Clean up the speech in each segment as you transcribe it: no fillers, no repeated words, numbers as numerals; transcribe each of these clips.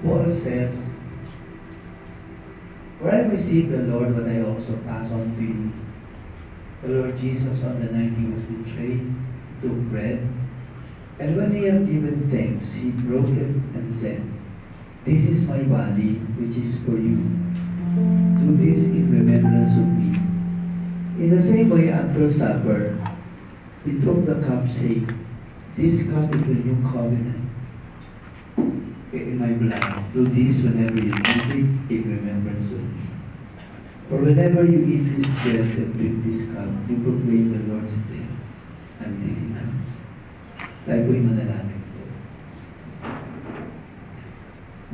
Paul says, "For I received the Lord what I also pass on to you. The Lord Jesus, on the night he was betrayed, took bread, and when he had given thanks, he broke it and said, 'This is my body, which is for you. Do this in remembrance of me.' In the same way, after supper, he took the cup, saying, 'This cup is the new covenant in my blood. Do this whenever you drink it in remembrance of me. For whenever you eat this bread and drink this cup, you proclaim the Lord's death until He comes.'" Tayo po'y manalangin po.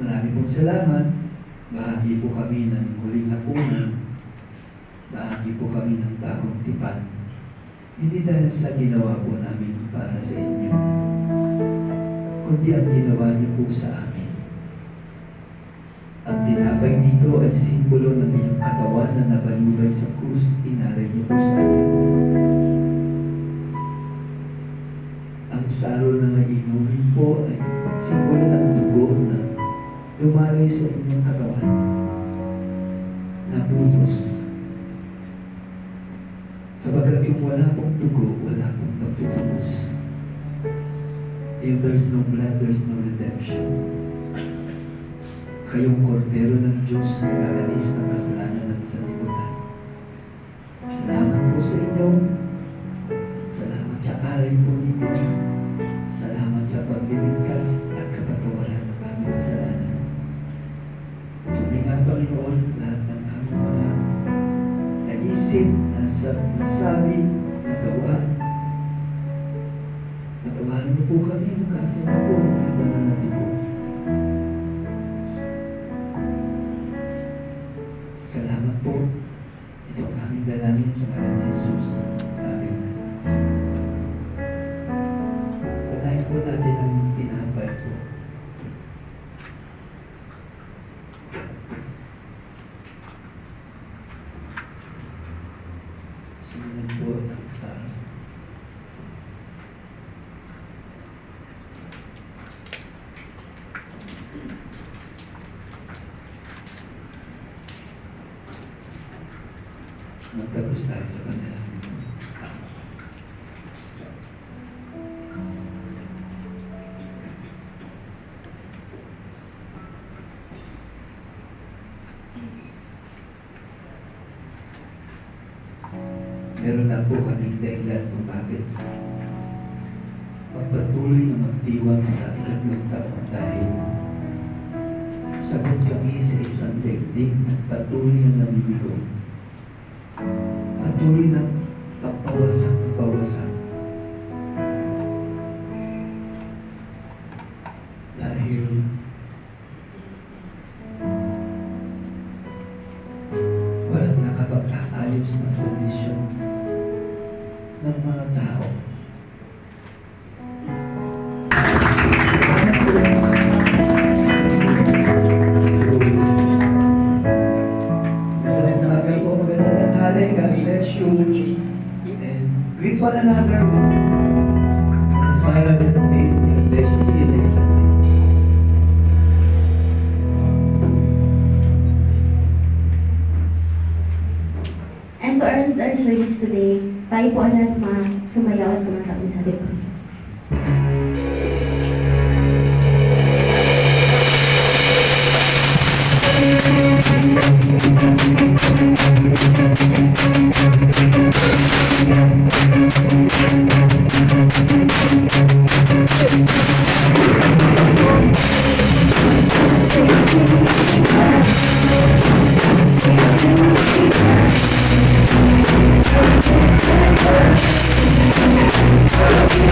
Marami pong salamat. Bahagi po kami ng huling hapunan. Bahagi po kami ng bagong tipan. Hindi dahil sa ginawa po namin para sa inyo, kundi ang ginawa niyo po sa amin. Ang tinapay nito ay simbolo ng iyong katawan na nabalubay sa krus, inaray niyo po sa amin. Ang saro na inumin po ay simbolo ng dugo na lumalay sa inyong katawan, nabutos. Sabagat kung wala pong dugo, wala pong pagtutubos. If there's no blood, there's no redemption. Kayong kordero ng Diyos na nagalis ng kasalanan at sanlibutan. Salamat po sa inyo. Salamat sa aral po ninyo. Salamat sa pagliligtas at kapatawaran ng aming kasalanan. Tunay nga, Panginoon, lahat ng aming mga naisip, nasabi, nagawa. Patawarin niyo po kami ang kasama po ng iyong banal na dugo. Salamat po. Ito ang aming dalangin sa ngalan ni Jesus. Amen. Panahin po natin ang tinapay po. Simulan po ang sara. Magtapos tayo sa panalangin. Meron na po kaming dahilan kung bakit magpatuloy na magdiwang sa ikatlong taon dahil sagot kami sa isang daigdig at patuloy na nabibigo. Patuloy na papawasak. Dahil walang nakapag-aayos na kondisyon ng mga tao. And greet one another with a smile on your face. God bless you. See you next Sunday. And to end our service today, tayo po ulit sumayaw at kumanta sa Biblia. We'll be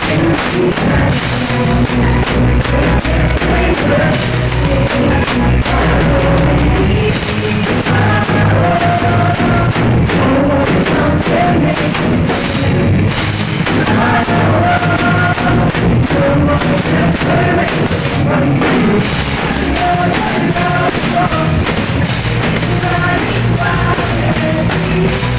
Running wild,